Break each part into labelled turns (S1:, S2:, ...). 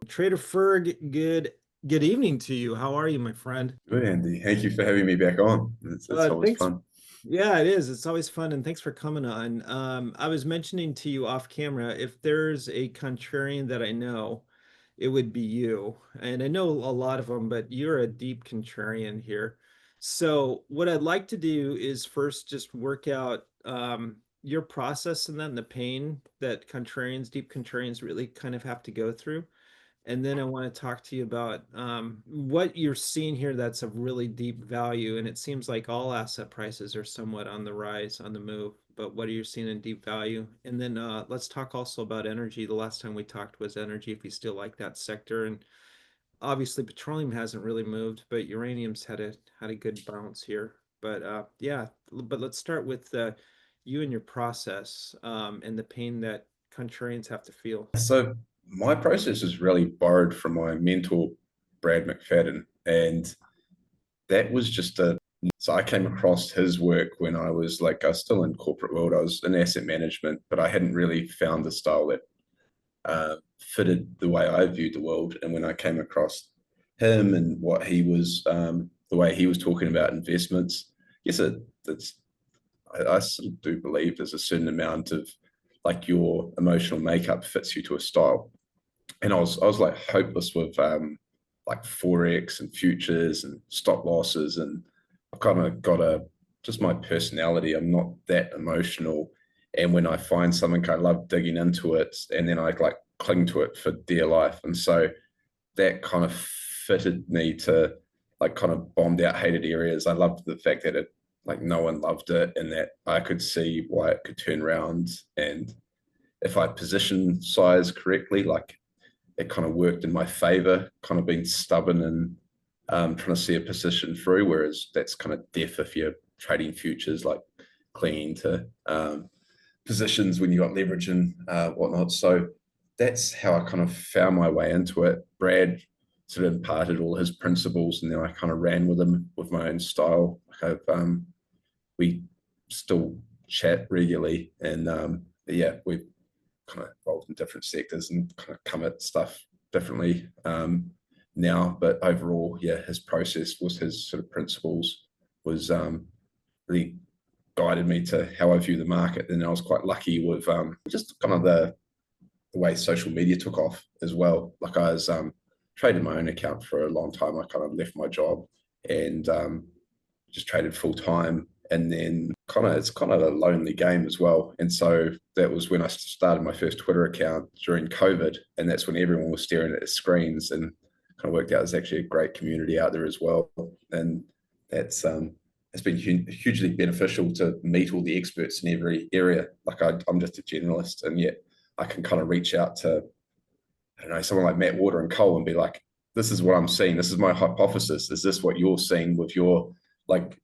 S1: Trader Ferg, good evening to you. How are you, my friend?
S2: Good, Andy. Thank you for having me back on. It's always
S1: Thanks.
S2: fun.
S1: Yeah, it is. It's always fun, and thanks for coming on. I was mentioning to you off camera, if there's a contrarian that I know, it would be you. And I know a lot of them, but you're a deep contrarian here. So what I'd like to do is first just work out your process and then the pain that contrarians, deep contrarians really kind of have to go through. And then I want to talk to you about what you're seeing here that's of really deep value. And it seems like all asset prices are somewhat on the rise, on the move. But what are you seeing in deep value? And then let's talk also about energy. The last time we talked was energy, if you still like that sector. And obviously petroleum hasn't really moved, but uranium's had a good bounce here. But yeah, but let's start with you and your process and the pain that contrarians have to feel.
S2: So my process is really borrowed from my mentor, Brad McFadden, and that was just a. So I came across his work when I was still in corporate world. I was in asset management, but I hadn't really found the style that fitted the way I viewed the world. And when I came across him and what he was, the way he was talking about investments, yes, I sort of do believe there's a certain amount of like your emotional makeup fits you to a style. And I was like hopeless with like forex and futures and stop losses, and I've kind of got a just my personality. I'm not that emotional, and when I find something, I love digging into it, and then I like cling to it for dear life. And so that kind of fitted me to like kind of bombed out hated areas. I loved the fact that it like no one loved it and that I could see why it could turn around. And if I position size correctly, like it kind of worked in my favor, kind of being stubborn and trying to see a position through, whereas that's kind of deaf if you're trading futures, like clinging to positions when you got leverage and whatnot. So that's how I kind of found my way into it. Brad sort of imparted all his principles, and then I kind of ran with them with my own style. We still chat regularly, and yeah, we've kind of involved in different sectors and kind of come at stuff differently now. But overall, yeah, his process was his sort of principles was really guided me to how I view the market. And I was quite lucky with just kind of the way social media took off as well. Like I was traded my own account for a long time. I kind of left my job and just traded full time. And then it's kind of a lonely game as well. And so that was when I started my first Twitter account during COVID. And that's when everyone was staring at their screens, and kind of worked out there's actually a great community out there as well. And that's it's been hugely beneficial to meet all the experts in every area. Like I'm just a generalist, and yet I can kind of reach out to, I don't know, someone like Matt Water and Cole and be like, this is what I'm seeing. This is my hypothesis. Is this what you're seeing with your like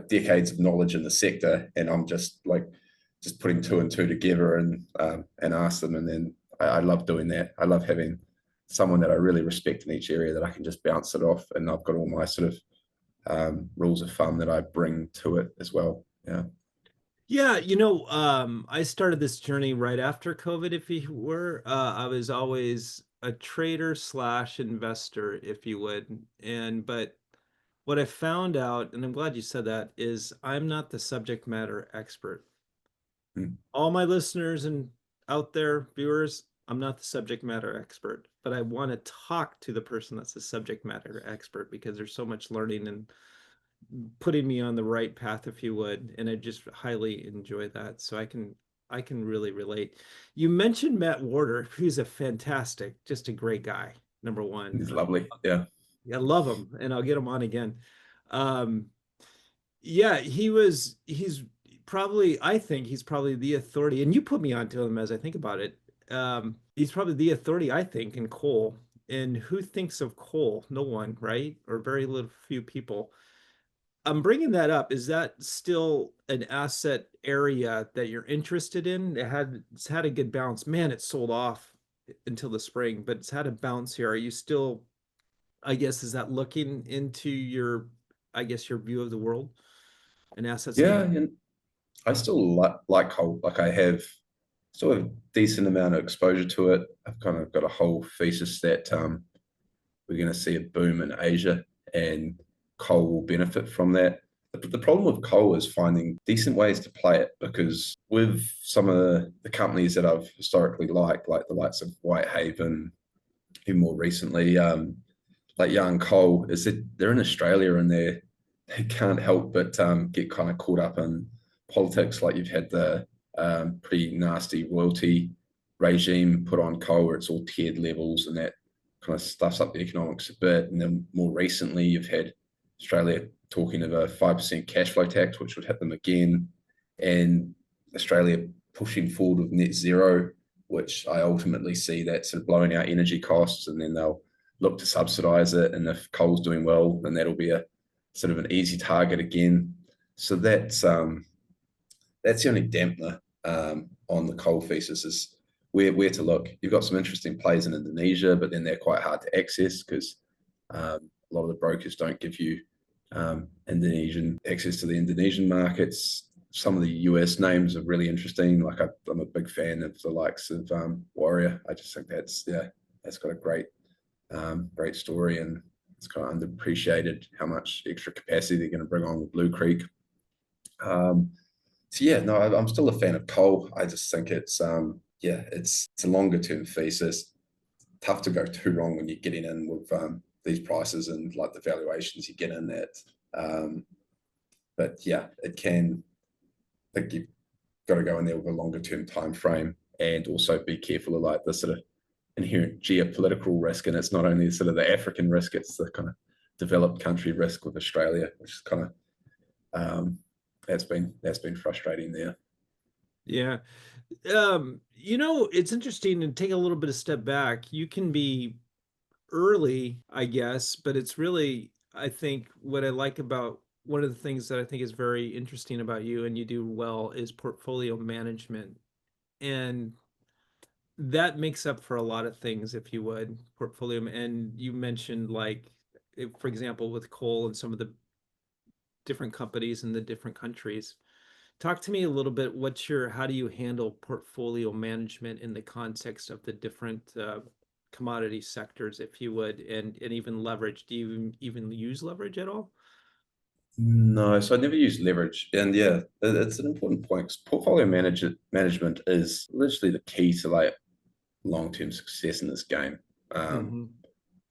S2: decades of knowledge in the sector? And I'm just putting two and two together and ask them. And then I love doing that. I love having someone that I really respect in each area that I can just bounce it off. And I've got all my sort of rules of thumb that I bring to it as well. Yeah.
S1: Yeah, I started this journey right after COVID, if you were. I was always a trader slash investor, if you would. But what I found out, and I'm glad you said that, is I'm not the subject matter expert.
S2: Mm.
S1: All my listeners and out there, viewers, I'm not the subject matter expert, but I want to talk to the person that's the subject matter expert because there's so much learning and putting me on the right path, if you would. And I just highly enjoy that. So I can really relate. You mentioned Matt Warder. He's a fantastic, just a great guy, number one.
S2: It's lovely. Yeah.
S1: I love him and I'll get him on again. Um, yeah, he's probably, I think he's probably the authority, and you put me onto him as I think about it. He's probably the authority, I think, in coal. And who thinks of coal? No one, right? Or very little few people. I'm bringing that up. Is that still an asset area that you're interested in? It's had a good bounce. Man, it sold off until the spring, but it's had a bounce here. Are you still, I guess, is that looking into your, I guess, your view of the world and assets in
S2: Yeah,
S1: general?
S2: I still like coal. Like I have still have a decent amount of exposure to it. I've kind of got a whole thesis that we're going to see a boom in Asia and coal will benefit from that. But the problem with coal is finding decent ways to play it because with some of the companies that I've historically liked, like the likes of Whitehaven, who more recently, like Young Coal, is that they're in Australia and they can't help but get kind of caught up in politics. Like you've had the pretty nasty royalty regime put on coal where it's all tiered levels and that kind of stuffs up the economics a bit. And then more recently, you've had Australia talking of a 5% cash flow tax, which would hit them again, and Australia pushing forward with net zero, which I ultimately see that sort of blowing out energy costs, and then they'll look to subsidize it. And if coal's doing well, then that'll be a sort of an easy target again. So that's the only dampener on the coal thesis is where to look. You've got some interesting plays in Indonesia, but then they're quite hard to access because a lot of the brokers don't give you Indonesian access to the Indonesian markets. Some of the US names are really interesting. Like I'm a big fan of the likes of Warrior. I just think that's got a great story, and it's kind of underappreciated how much extra capacity they're going to bring on with Blue Creek. So yeah, no, I'm still a fan of coal. I just think it's a longer term thesis. Tough to go too wrong when you're getting in with these prices and like the valuations you get in at. Um, but yeah, it can. I think you've got to go in there with a longer term time frame and also be careful of like the sort of inherent geopolitical risk. And it's not only sort of the African risk; it's the kind of developed country risk with Australia, which is kind of that's been frustrating there.
S1: Yeah. It's interesting to take a little bit of step back. You can be early, I guess, but it's really, I think, what I like about one of the things that I think is very interesting about you and you do well is portfolio management. And that makes up for a lot of things, if you would, portfolio. And you mentioned, like, if, for example, with coal and some of the different companies in the different countries. Talk to me a little bit. How do you handle portfolio management in the context of the different commodity sectors, if you would, and even leverage? Do you even use leverage at all?
S2: No, so I never use leverage, and yeah, it's an important point because management is literally the key to like long-term success in this game. Um,
S1: Hmm.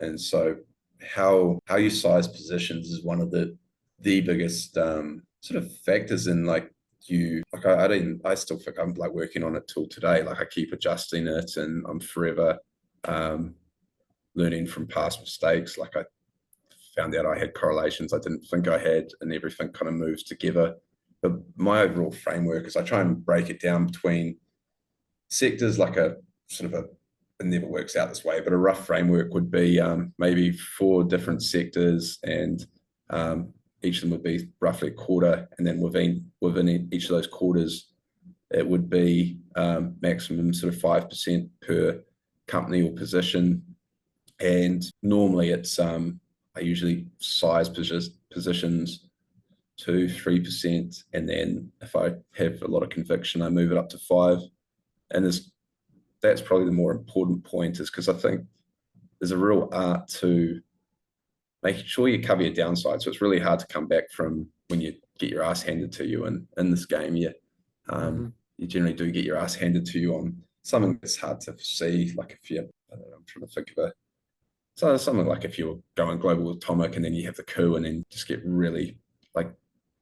S2: and so how you size positions is one of the biggest sort of factors in like you like I still think I'm like working on it till today. Like I keep adjusting it, and I'm forever um, learning from past mistakes. Like I found out I had correlations I didn't think I had, and everything kind of moves together. But my overall framework is I try and break it down between sectors, like a sort of a it never works out this way, but a rough framework would be maybe four different sectors, and each of them would be roughly a quarter, and then within each of those quarters, it would be maximum sort of 5% per company or position, and normally it's I usually size positions to 3%, and then if I have a lot of conviction, I move it up to 5. And that's probably the more important point, is because I think there's a real art to making sure you cover your downside. So it's really hard to come back from when you get your ass handed to you. And in this game,
S1: Hmm.
S2: you generally do get your ass handed to you on something that's hard to see. Like if you, I don't know, I'm trying to think of a so something like if you're going global atomic and then you have the coup and then just get really like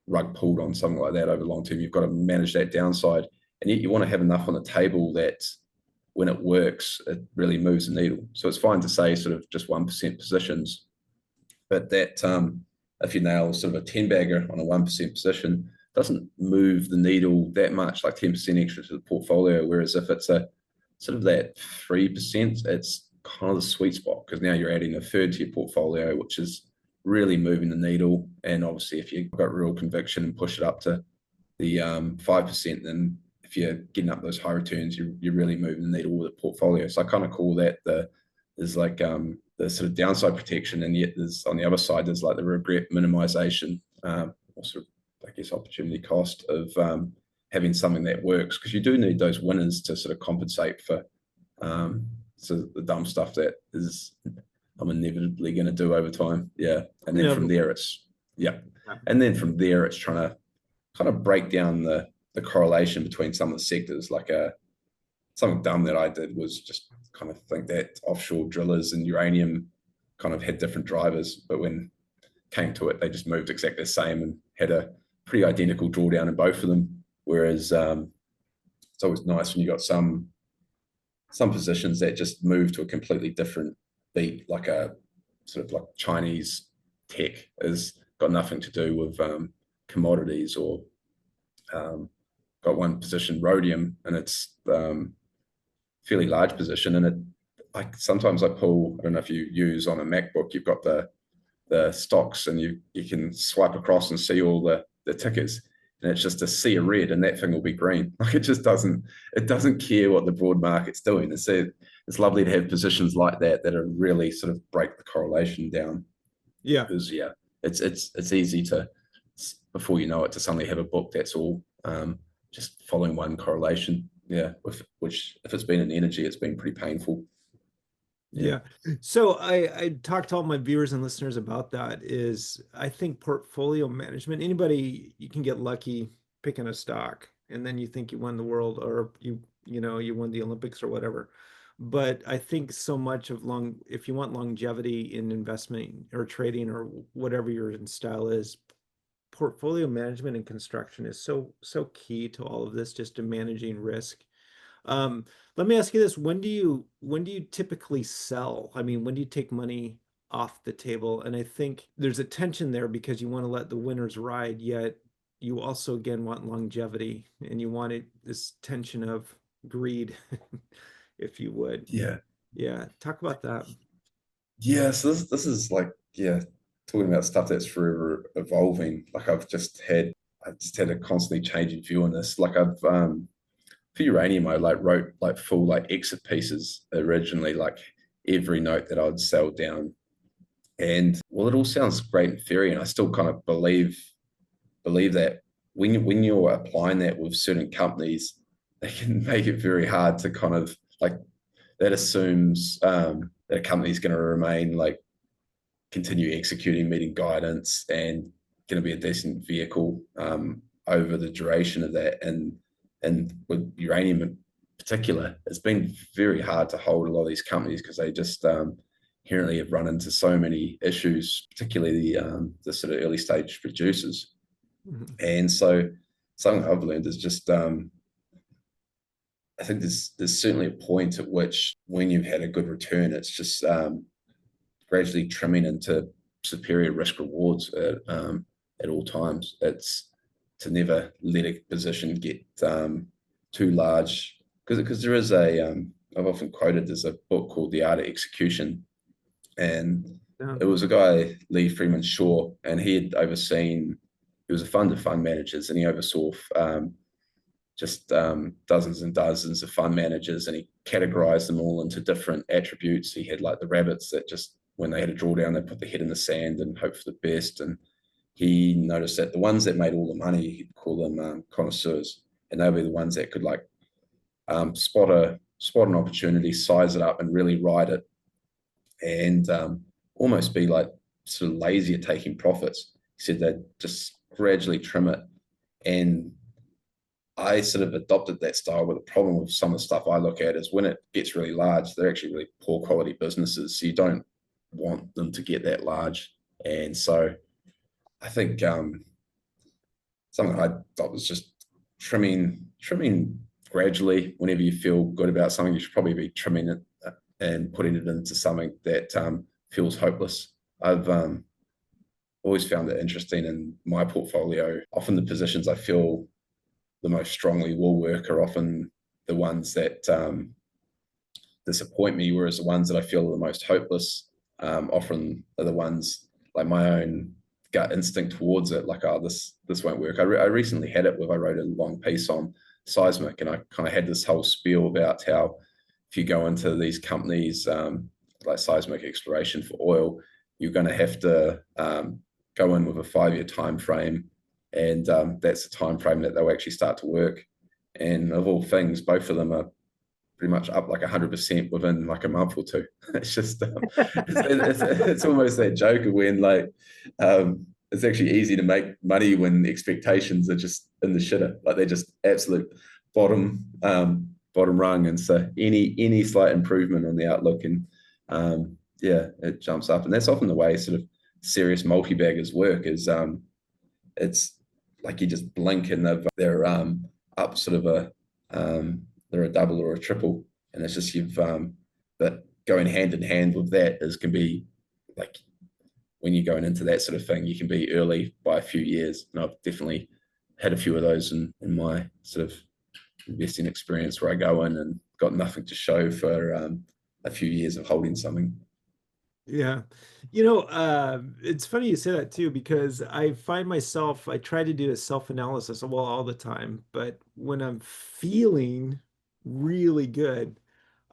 S2: rug pulled on something like that over long term, you've got to manage that downside. And yet you want to have enough on the table that when it works, it really moves the needle. So it's fine to say sort of just 1% positions, but that if you nail sort of a 10 bagger on a 1% position, doesn't move the needle that much, like 10% extra to the portfolio. Whereas if it's a sort of that 3%, it's kind of the sweet spot because now you're adding a third to your portfolio, which is really moving the needle. And obviously, if you've got real conviction and push it up to the 5%, then if you're getting up those high returns, you're really moving the needle with a portfolio. So I kind of call that there's like the sort of downside protection, and yet there's on the other side there's like the regret minimization, or sort of I guess opportunity cost of having something that works, because you do need those winners to sort of compensate for so the dumb stuff that is I'm inevitably going to do over time. Yeah. And then from
S1: No,
S2: there it's yeah. And then from there it's trying to kind of break down the correlation between some of the sectors. Like something dumb that I did was just kind of think that offshore drillers and uranium kind of had different drivers, but when came to it, they just moved exactly the same and had a pretty identical drawdown in both of them. Whereas it's always nice when you got some positions that just move to a completely different beat, like a sort of like Chinese tech has got nothing to do with commodities, or got one position, rhodium, and it's fairly large position. And it, like sometimes I pull, I don't know if you use on a MacBook, you've got the stocks and you can swipe across and see all the tickers, and it's just a sea of red and that thing will be green. Like it doesn't care what the broad market's doing. It's lovely to have positions like that are really sort of break the correlation down,
S1: yeah.
S2: because yeah, it's easy to, before you know it, to suddenly have a book that's all just following one correlation. Yeah, with which, if it's been an energy, it's been pretty painful. Yeah.
S1: Yeah. So I talked to all my viewers and listeners about that. Is I think portfolio management, anybody, you can get lucky picking a stock and then you think you won the world, or you won the Olympics or whatever. But I think so much of if you want longevity in investment or trading or whatever your style is, portfolio management and construction is so key to all of this, just to managing risk. Um, Let me ask you this. When do you typically sell? I mean, when do you take money off the table? And I think there's a tension there because you want to let the winners ride, yet you also again want longevity and you want this tension of greed, if you would.
S2: Yeah.
S1: Yeah, talk about that.
S2: Yeah, so this is like, yeah, talking about stuff that's forever evolving. Like I just had a constantly changing view on this. Like for Uranium, I like wrote like full like exit pieces originally, like every note that I'd sell down. And well, it all sounds great in theory, and I still kind of believe that when you're applying that with certain companies, they can make it very hard to kind of like, that assumes that a company is going to remain like continue executing, meeting guidance, and going to be a decent vehicle over the duration of that. And with uranium in particular, it's been very hard to hold a lot of these companies because they just inherently have run into so many issues, particularly the sort of early stage producers.
S1: Mhm.
S2: And so something I've learned is just I think there's certainly a point at which when you've had a good return, it's just gradually trimming into superior risk rewards at all times. It's to never let a position get too large, because there is I've often quoted, there's a book called The Art of Execution, and
S1: Yeah.
S2: it was a guy, Lee Freeman Shaw, and he was a fund of fund managers, and he oversaw just dozens and dozens of fund managers, and he categorized them all into different attributes. He had like the rabbits that just, when they had a drawdown, they put their head in the sand and hope for the best. And he noticed that the ones that made all the money, he'd call them connoisseurs, and they'll be the ones that could like spot an opportunity, size it up, and really ride it, and almost be like sort of lazy at taking profits. He said they'd just gradually trim it, and I sort of adopted that style. But the problem with some of the stuff I look at is when it gets really large, they're actually really poor quality businesses. So you don't want them to get that large. And so I think something I thought was just trimming gradually. Whenever you feel good about something, you should probably be trimming it and putting it into something that feels hopeless. I've always found it interesting in my portfolio. Often the positions I feel the most strongly will work are often the ones that disappoint me, whereas the ones that I feel are the most hopeless often are the ones, like my own gut instinct towards it, like, oh, this won't work. I recently had it where I wrote a long piece on seismic, and I kind of had this whole spiel about how if you go into these companies like seismic exploration for oil, you're going to have to go in with a 5-year time frame, and that's the time frame that they'll actually start to work. And of all things, both of them are pretty much up like 100% within like a month or two. It's just it's almost that joke of when like it's actually easy to make money when expectations are just in the shitter, like they're just absolute bottom rung. And so any slight improvement on the outlook, and yeah, it jumps up. And that's often the way sort of serious multi-baggers work, is it's like you just blink and they're up sort of they're a double or a triple, and it's just but going hand in hand with that is can be like when you're going into that sort of thing, you can be early by a few years, and I've definitely had a few of those in my sort of investing experience where I go in and got nothing to show for a few years of holding something.
S1: Yeah. It's funny you say that too, because I find myself, I try to do a self-analysis, well, all the time, but when I'm feeling really good,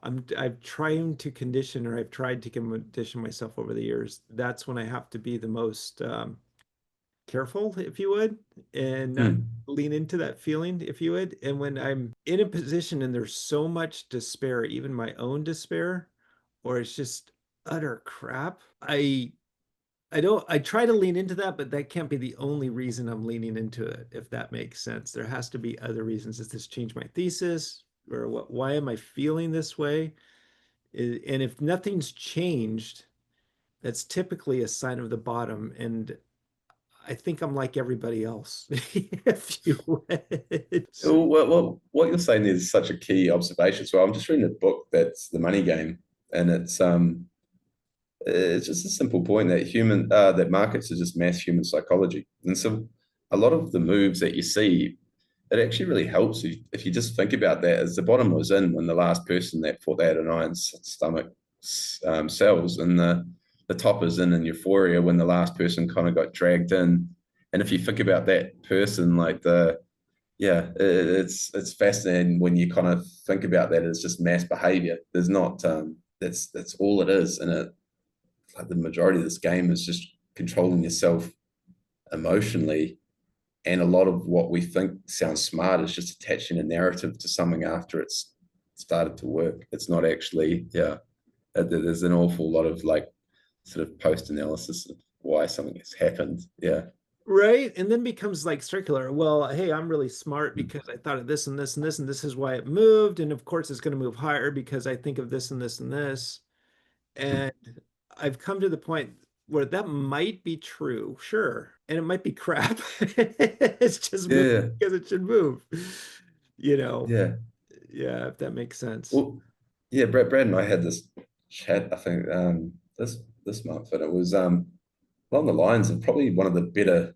S1: I've trying to condition, or I've tried to condition myself over the years. That's when I have to be the most careful, if you would, and not
S2: Mm.
S1: lean into that feeling, if you would. And when I'm in a position and there's so much despair, even my own despair, or it's just utter crap, I don't, I try to lean into that, but that can't be the only reason I'm leaning into it, if that makes sense. There has to be other reasons. Does this change my thesis? Or what, why am I feeling this way? And if nothing's changed, that's typically a sign of the bottom. And I think I'm like everybody else, if you would.
S2: What you're saying is such a key observation. So I'm just reading a book that's The Money Game, and it's just a simple point that that markets are just mass human psychology, and so a lot of the moves that you see, it actually really helps if you just think about that as the bottom was in when the last person that thought they had an iron stomach sells, and the top is in euphoria when the last person kind of got dragged in. And if you think about that person, like yeah, it's fascinating when you kind of think about that as just mass behavior. There's not that's all it is, and it like the majority of this game is just controlling yourself emotionally. And a lot of what we think sounds smart is just attaching a narrative to something after it's started to work. It's not actually, yeah. There's an awful lot of like sort of post analysis of why something has happened. Yeah.
S1: Right. And then becomes like circular. Well, hey, I'm really smart because I thought of this and this and this, and this is why it moved. And of course, it's going to move higher because I think of this and this and this. And I've come to the point where that might be true, sure. And it might be crap. It's just moving
S2: Yeah.
S1: because it should move, you know.
S2: Yeah.
S1: Yeah, if that makes sense.
S2: Well, yeah, Brad and I had this chat, I think, this month, and it was along the lines of probably one of the better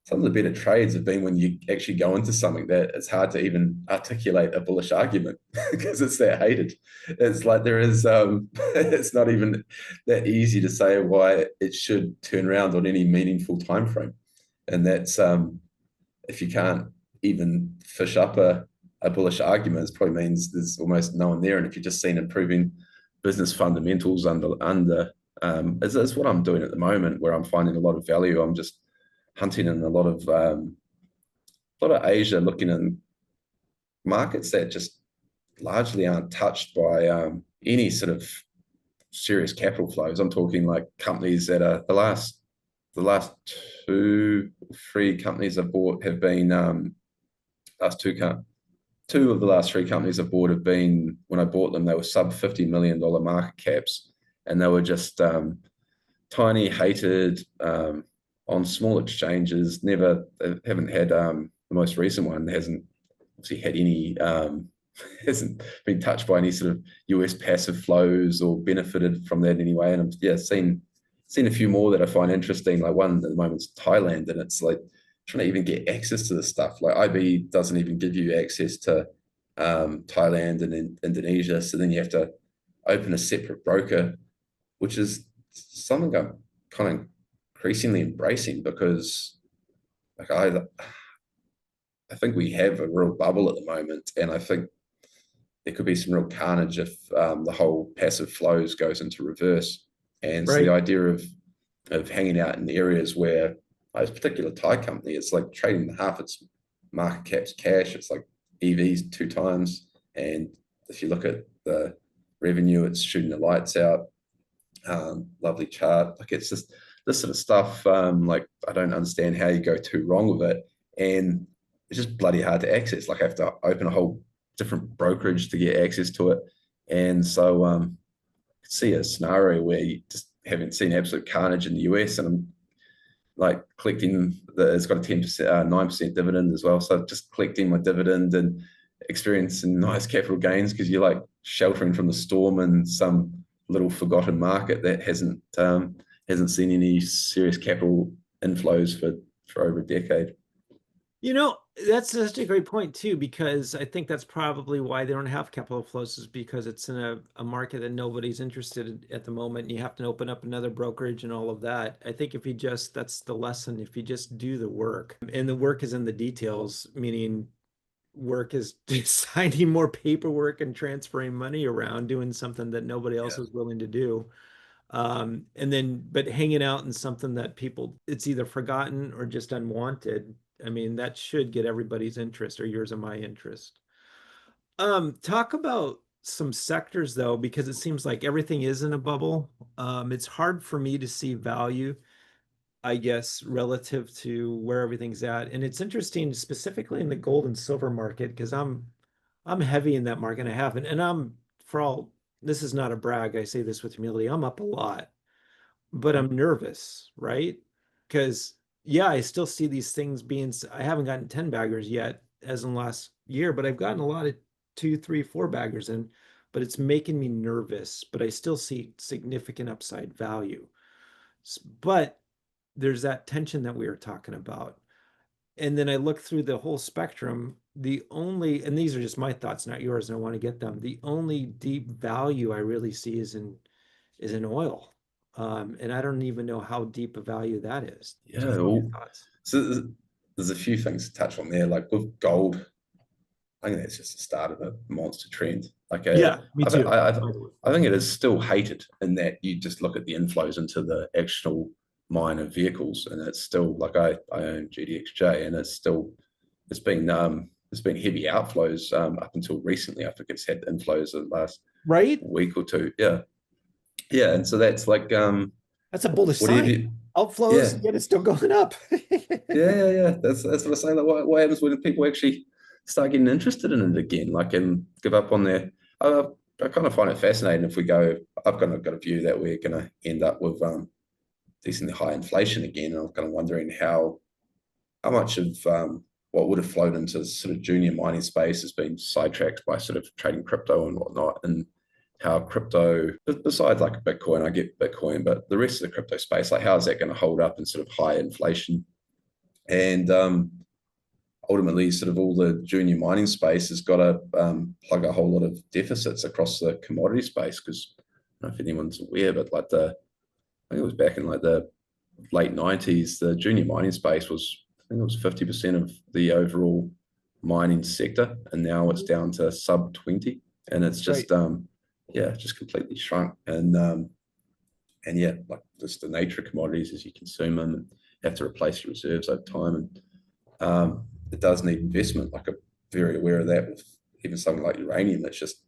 S2: some of the better trades have been when you actually go into something that it's hard to even articulate a bullish argument because it's that hated. It's like there is it's not even that easy to say why it should turn around on any meaningful time frame. And that's if you can't even fish up a bullish argument, it probably means there's almost no one there. And if you're just seeing improving business fundamentals under is what I'm doing at the moment, where I'm finding a lot of value. I'm just hunting in a lot of Asia, looking in markets that just largely aren't touched by any sort of serious capital flows. I'm talking like companies that are the last two, three companies I've bought have been last two of the last three companies I've bought have been, when I bought them, they were sub $50 million market caps, and they were just tiny, hated, on small exchanges. Never, they haven't had the most recent one hasn't obviously had any hasn't been touched by any sort of US passive flows or benefited from that anyway. And I've seen a few more that I find interesting. Like one at the moment's Thailand, and it's like trying to even get access to this stuff. Like IB doesn't even give you access to Thailand and in Indonesia, so then you have to open a separate broker, which is something I'm kind of increasingly embracing, because like I think we have a real bubble at the moment, and I think there could be some real carnage if the whole passive flows goes into reverse. And so the
S1: Right.
S2: idea of hanging out in areas where this particular Thai company, it's like trading half its market cap's cash. It's like EVs 2 times. And if you look at the revenue, it's shooting the lights out. Lovely chart. Like it's just this sort of stuff. Like I don't understand how you go too wrong with it. And it's just bloody hard to access. Like I have to open a whole different brokerage to get access to it. And so see a scenario where you just haven't seen absolute carnage in the US, and I'm like collecting it's got a 10%, 9% dividend as well. So just collecting my dividend and experiencing nice capital gains because you're like sheltering from the storm in some little forgotten market that hasn't seen any serious capital inflows for over a decade.
S1: You know, that's such a great point too, because I think that's probably why they don't have capital flows is because it's in a market that nobody's interested in at the moment. And you have to open up another brokerage and all of that. I think if you just, that's the lesson, if you just do the work, and the work is in the details, meaning work is signing more paperwork and transferring money around, doing something that nobody else
S2: Yeah.
S1: is willing to do. And then, but hanging out in something that people, it's either forgotten or just unwanted. I mean, that should get everybody's interest or yours and my interest. Talk about some sectors though, because it seems like everything is in a bubble. It's hard for me to see value, I guess, relative to where everything's at. And it's interesting, specifically in the gold and silver market, because I'm heavy in that market. And I haven't, and I'm for all this is not a brag. I say this with humility. I'm up a lot, but I'm nervous, right? Because yeah, I still see these things being, I haven't gotten 10 baggers yet as in last year, but I've gotten a lot of two, three, four baggers in, but it's making me nervous, but I still see significant upside value. But there's that tension that we were talking about. And then I look through the whole spectrum. The only, and these are just my thoughts, not yours, and I want to get them. The only deep value I really see is in oil. And I don't even know how deep a value that is.
S2: Yeah.
S1: Just your
S2: Well,
S1: thoughts.
S2: so there's a few things to touch on there. Like with gold, I think that's just the start of a monster trend. Like
S1: Yeah, me
S2: I, th-
S1: too.
S2: I think it is still hated in that you just look at the inflows into the actual mine of vehicles, and it's still like I own GDXJ, and it's been heavy outflows up until recently. I think it's had inflows in the last
S1: Right?
S2: week or two. Yeah, yeah, and so that's like
S1: That's a bullish
S2: what do
S1: sign.
S2: you?
S1: Outflows,
S2: Yeah,
S1: yet it's still going up.
S2: yeah. That's what I'm saying. Like, what happens when people actually start getting interested in it again, like and give up on their? I kind of find it fascinating if we go. I've kind of got a view that we're going to end up with decently high inflation again, and I'm kind of wondering how much of what would have flowed into sort of junior mining space has been sidetracked by sort of trading crypto and whatnot, and how crypto, besides like Bitcoin, I get Bitcoin, but the rest of the crypto space, like how is that going to hold up in sort of high inflation? And ultimately, sort of all the junior mining space has got to plug a whole lot of deficits across the commodity space because I don't know if anyone's aware, but like I think it was back in like the late 90s, the junior mining space was, I think it was 50% of the overall mining sector, and now it's down to sub 20, and it's
S1: Right.
S2: just yeah, just completely shrunk. And yeah, like just the nature of commodities as you consume them and have to replace your reserves over time, and it does need investment. Like I'm very aware of that with even something like uranium. It's just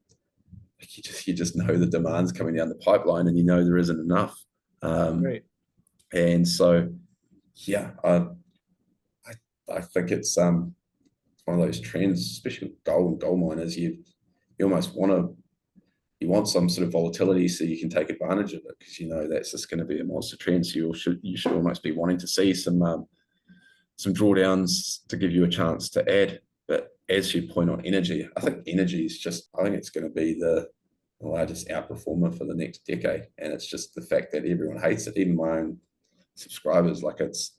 S2: like you just know the demand's coming down the pipeline, and you know there isn't enough. Um,
S1: Right.
S2: and so yeah, I think it's one of those trends, especially with gold and gold miners. You almost you want some sort of volatility so you can take advantage of it because you know that's just going to be a monster trend. So you should almost be wanting to see some drawdowns to give you a chance to add. But as you point on energy, I think energy is just, I think it's going to be the largest outperformer for the next decade. And it's just the fact that everyone hates it, even my own subscribers. Like it's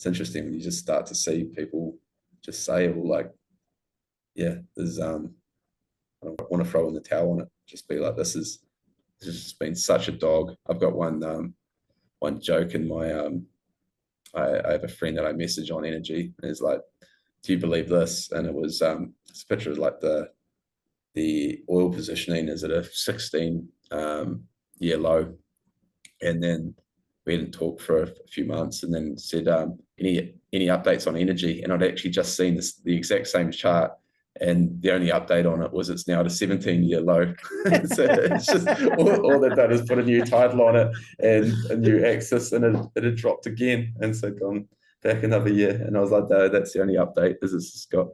S2: interesting when you just start to see people just say, well, like, yeah, there's I don't want to throw in the towel on it. Just be like, this has been such a dog. I've got one joke in my I have a friend that I message on energy, and he's like, "Do you believe this?" And it was this picture of like the oil positioning is at a 16 year low, and then we hadn't talked for a few months, and then said any updates on energy, and I'd actually just seen the exact same chart, and the only update on it was it's now at a 17-year low. So it's just all they've done is put a new title on it and a new axis, and it had dropped again, and so gone back another year. And I was like, no, that's the only update, is it's just got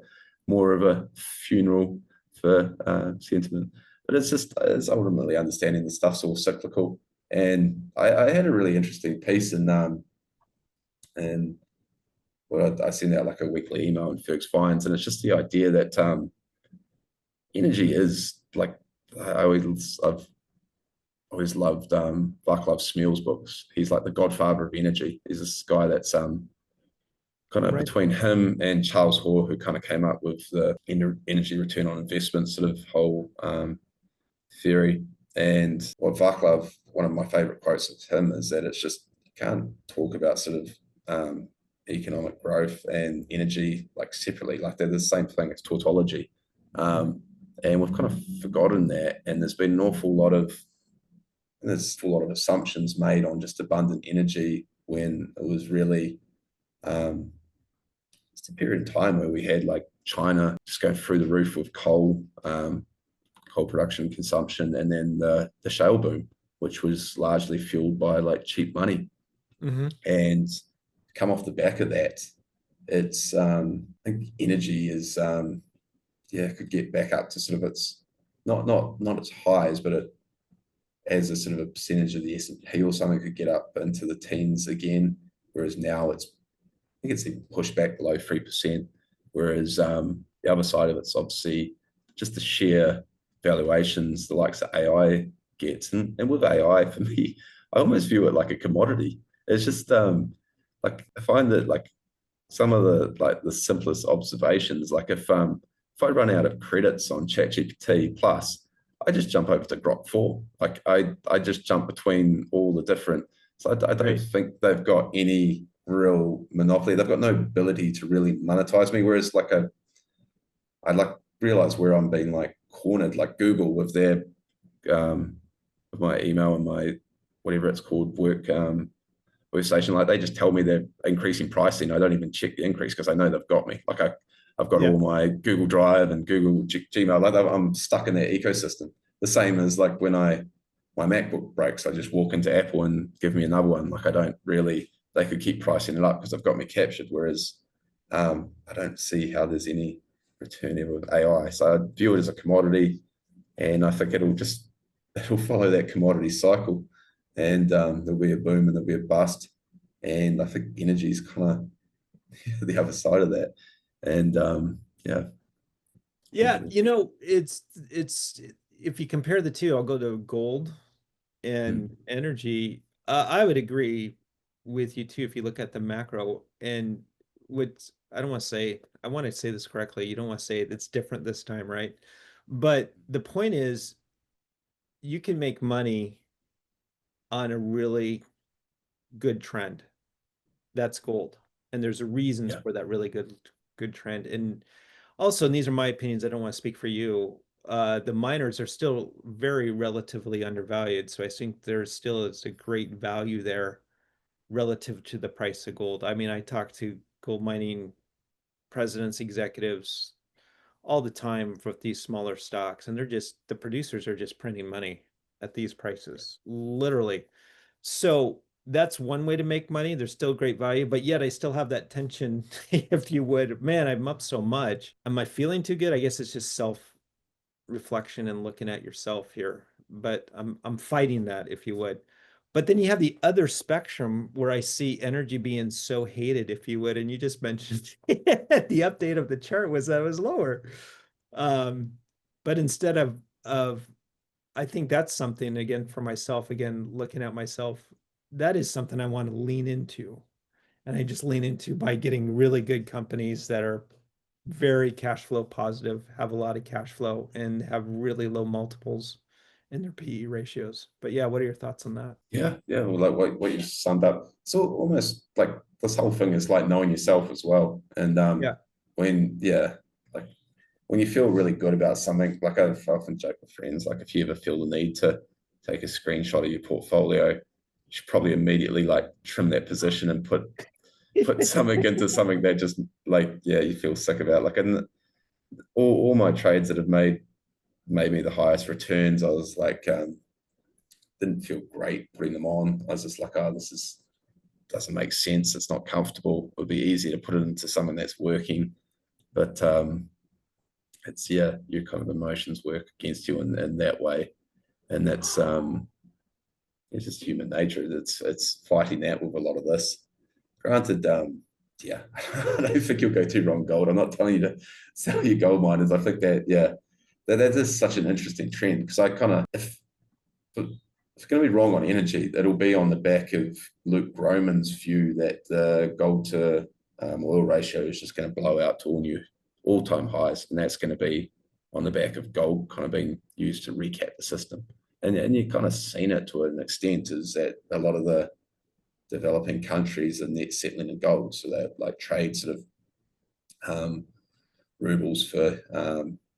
S2: more of a funeral for sentiment. But it's ultimately understanding the stuff's all cyclical. And I had a really interesting piece and well, I send out like a weekly email in Ferg's Finds, and it's just the idea that energy is like, I've always loved Vaclav Smil's books. He's like the godfather of energy. He's this guy that's kind of
S1: Right.
S2: between him and Charles Hoare, who kind of came up with the energy return on investment sort of whole theory. And what Vaclav, one of my favorite quotes of him is that it's just, you can't talk about sort of economic growth and energy like separately, like they're the same thing. It's tautology. And we've kind of forgotten that. And there's been an awful lot of assumptions made on just abundant energy, when it was really it's a period of time where we had like China just go through the roof with coal production, consumption, and then the shale boom, which was largely fueled by like cheap money. And come off the back of that, it's I think energy is could get back up to sort of its not its highs, but it as a sort of a percentage of the S&P or something could get up into the teens again, whereas now I think it's pushed back below 3%. Whereas the other side of it's obviously just the sheer valuations the likes of AI gets. And with AI, for me, I almost view it like a commodity. It's just like I find that like some of the simplest observations, like if I run out of credits on ChatGPT Plus, I just jump over to Grok 4. Like I just jump between all the different. So I don't think they've got any real monopoly. They've got no ability to really monetize me. Whereas I like realize where I'm being like cornered, like Google with their with my email and my whatever it's called workstation. Like they just tell me they're increasing pricing. I don't even check the increase because I know they've got me. Like I've got all my Google Drive and Google Gmail. Like I'm stuck in their ecosystem. The same as like when my MacBook breaks, I just walk into Apple and give me another one. Like I don't really. They could keep pricing it up because they've got me captured. Whereas I don't see how there's any return ever with AI. So I view it as a commodity, and I think it'll follow that commodity cycle, and there'll be a boom and there'll be a bust. And I think energy is kind of the other side of that. And
S1: Yeah, it's if you compare the two, I'll go to gold and energy. I would agree with you too if you look at the macro. And what I don't want to say, I want to say this correctly. You don't want to say it's different this time, right? But the point is, you can make money on a really good trend. That's gold. And there's reasons for that really good trend. And also, and these are my opinions, I don't want to speak for you. The miners are still very relatively undervalued. So I think there still is a great value there relative to the price of gold. I mean, I talk to gold mining presidents, executives all the time with these smaller stocks, and the producers are just printing money at these prices, literally. So that's one way to make money. There's still great value, but yet I still have that tension, if you would. Man, I'm up so much. Am I feeling too good? I guess it's just self reflection and looking at yourself here. But I'm fighting that, if you would. But then you have the other spectrum where I see energy being so hated, if you would. And you just mentioned the update of the chart was that it was lower. But instead of I think that's something, again, for myself, again, looking at myself, that is something I want to lean into. And I just lean into by getting really good companies that are very cash flow positive, have a lot of cash flow, and have really low multiples in their PE ratios. But yeah, what are your thoughts on that?
S2: Yeah. Well, like what you summed up, it's almost like this whole thing is like knowing yourself as well. And
S1: Yeah.
S2: like when you feel really good about something, like I've often joke with friends, like if you ever feel the need to take a screenshot of your portfolio, you should probably immediately like trim that position and put put something into something that just like, yeah, you feel sick about. Like, and all my trades that have made me the highest returns, I was like, didn't feel great putting them on. I was just like, oh, this is doesn't make sense. It's not comfortable. It would be easier to put it into something that's working. But it's, yeah, your kind of emotions work against you in that way. And that's it's just human nature. It's fighting that with a lot of this. Granted, yeah, I don't think you'll go too wrong gold. I'm not telling you to sell your gold miners. I think that, yeah, that is such an interesting trend, because I kind of, if it's going to be wrong on energy, it'll be on the back of Luke Groman's view that the gold to oil ratio is just going to blow out to all new all-time highs, and that's going to be on the back of gold kind of being used to recap the system. And you've kind of seen it to an extent, is that a lot of the developing countries are net settling in gold, so they like trade sort of rubles for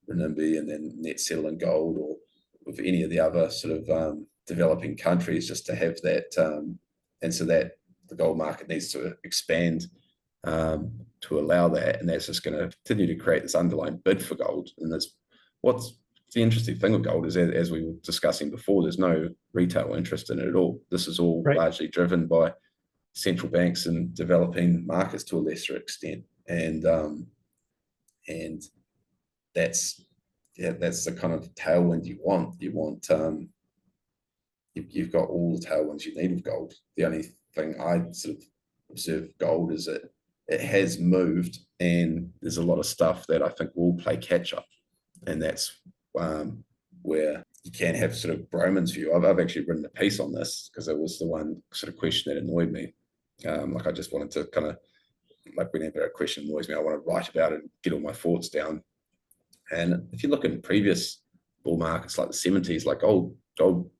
S2: renminbi and then net settle in gold, or with any of the other sort of developing countries, just to have that. And so that the gold market needs to expand to allow that, and that's just going to continue to create this underlying bid for gold. And that's what's the interesting thing with gold is, as we were discussing before, there's no retail interest in it at all. This is all
S1: Right.
S2: largely driven by central banks and developing markets to a lesser extent, and that's, yeah, that's the kind of tailwind you want. You've got all the tailwinds you need of gold. The only thing I sort of observe gold is that it has moved, and there's a lot of stuff that I think will play catch up, and that's where you can have sort of Broman's view. I've actually written a piece on this because it was the one sort of question that annoyed me. Like I just wanted to kind of, like whenever a question annoys me, I want to write about it and get all my thoughts down. And if you look in previous bull markets like the 70s, like gold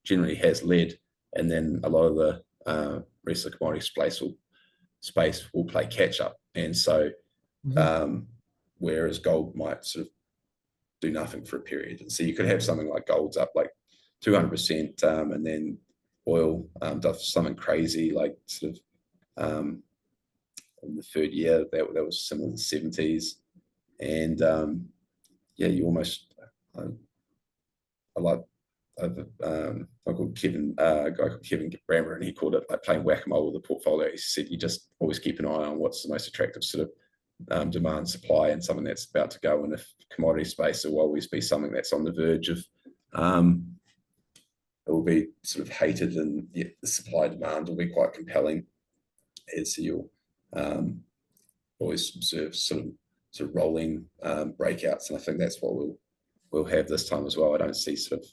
S2: generally has led, and then a lot of the rest of the commodity space will play catch up. And so, whereas gold might sort of do nothing for a period. And so you could have something like gold's up like 200%, and then oil does something crazy, like sort of in the third year, that was similar to the 70s. And yeah, you almost, I like a guy called Kevin Brammer, and he called it like playing whack-a-mole with the portfolio. He said you just always keep an eye on what's the most attractive sort of demand, supply, and something that's about to go. And if commodity space will always be something that's on the verge of, it will be sort of hated, and yet the supply demand will be quite compelling. And so you'll always observe sort of rolling breakouts, and I think that's what we'll have this time as well. I don't see sort of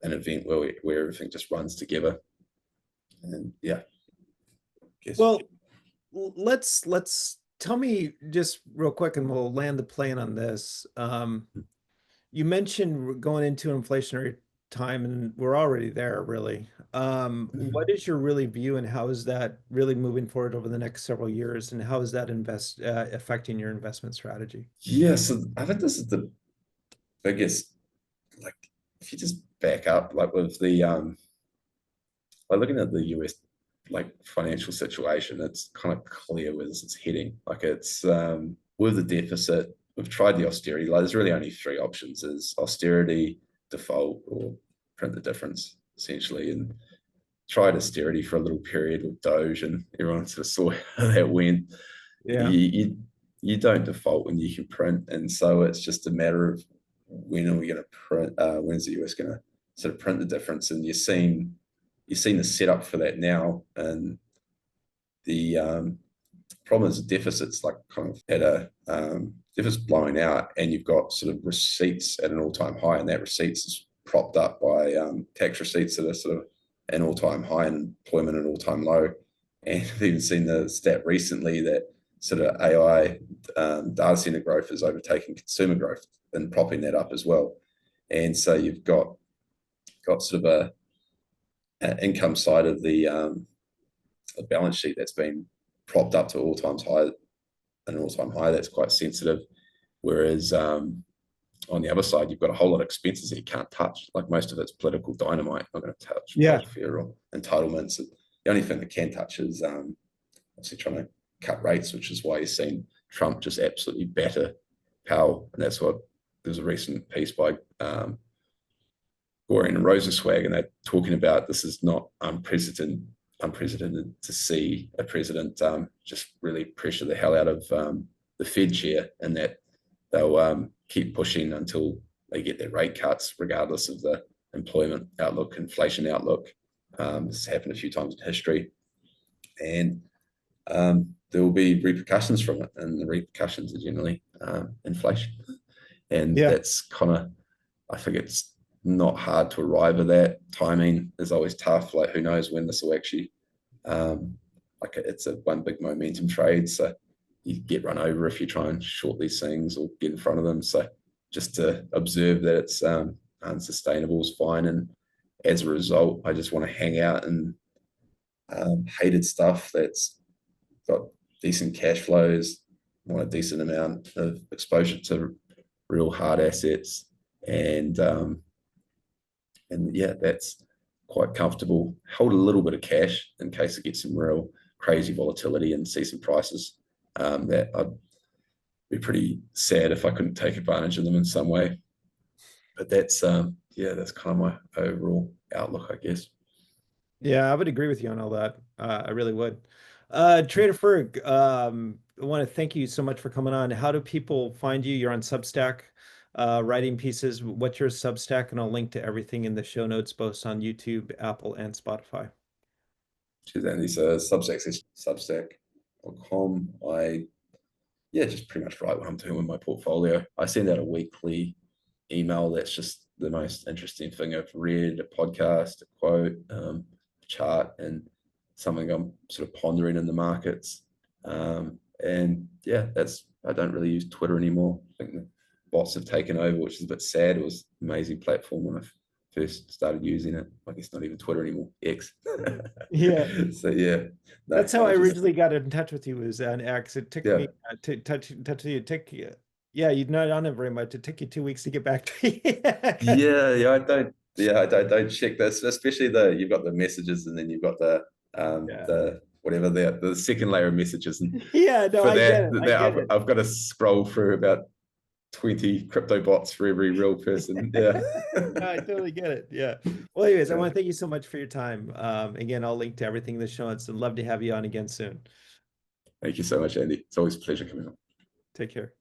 S2: an event where everything just runs together. And yeah, I guess.
S1: Well, let's tell me just real quick, and we'll land the plane on this. You mentioned we're going into an inflationary time, and we're already there, really. What is your really view, and how is that really moving forward over the next several years, and how is that affecting your investment strategy?
S2: Yeah, so I think this is the biggest, like, if you just back up, like with the like looking at the US like financial situation, it's kind of clear where this is heading. Like it's with the deficit, we've tried the austerity. Like there's really only three options: is austerity, default, or print the difference, essentially. And tried austerity for a little period with Doge, and everyone sort of saw how that went.
S1: Yeah.
S2: You don't default when you can print, and so it's just a matter of when are we going to print? When's the US going to sort of print the difference? And you're seeing the setup for that now, and the problem is the deficit's like kind of at a deficit's blowing out, and you've got sort of receipts at an all-time high, and that receipts is propped up by tax receipts that are sort of an all-time high and employment at an all-time low. And I've even seen the stat recently that sort of AI data center growth is overtaking consumer growth and propping that up as well. And so you've got sort of a income side of the balance sheet that's been propped up to an all-time high that's quite sensitive. Whereas on the other side, you've got a whole lot of expenses that you can't touch. Like most of it's political dynamite. Not going to touch
S1: Yeah.
S2: welfare or entitlements. The only thing that can touch is obviously trying to cut rates, which is why you're seeing Trump just absolutely batter Powell. And that's what there's a recent piece by Gorian and Rosenzweig, and they're talking about this is not unprecedented to see a president just really pressure the hell out of the Fed chair, and that they'll keep pushing until they get their rate cuts, regardless of the employment outlook, inflation outlook. This has happened a few times in history, and there will be repercussions from it, and the repercussions are generally inflation. And that's kind of, I think it's not hard to arrive at that. Timing is always tough. Like, who knows when this will actually, like, it's a one big momentum trade. So you get run over if you try and short these things or get in front of them. So just to observe that it's unsustainable is fine. And as a result, I just want to hang out and hated stuff that's got decent cash flows, want a decent amount of exposure to real hard assets, and yeah, that's quite comfortable. Hold a little bit of cash in case it gets some real crazy volatility and see some prices that I'd be pretty sad if I couldn't take advantage of them in some way. But that's yeah, that's kind of my overall outlook, I guess.
S1: Yeah, I would agree with you on all that. I really would. Trader Ferg, I want to thank you so much for coming on. How do people find you? You're on Substack, writing pieces. What's your Substack? And I'll link to everything in the show notes, both on YouTube, Apple, and Spotify.
S2: Cheers, Andy. So Substack.com. I just pretty much write what I'm doing with my portfolio. I send out a weekly email that's just the most interesting thing I've read, a podcast, a quote, a chart, and something I'm sort of pondering in the markets. And yeah, I don't really use Twitter anymore. I think the bots have taken over, which is a bit sad. It was an amazing platform when I first started using it. I guess not even Twitter anymore, X.
S1: Yeah.
S2: So yeah,
S1: That's how I originally got in touch with you, was on X. It took me to touch you. It took you, yeah, you'd not on it very much. It took you 2 weeks to get back to you.
S2: I don't check this, especially you've got the messages, and then you've got the whatever the second layer of messages, and
S1: yeah, no,
S2: for
S1: I get it.
S2: I've got to scroll through about 20 crypto bots for every real person. Yeah.
S1: No, I totally get it. Yeah. Well, anyways, I want to thank you so much for your time. Again, I'll link to everything in the show notes, and love to have you on again soon.
S2: Thank you so much, Andy. It's always a pleasure coming on.
S1: Take care.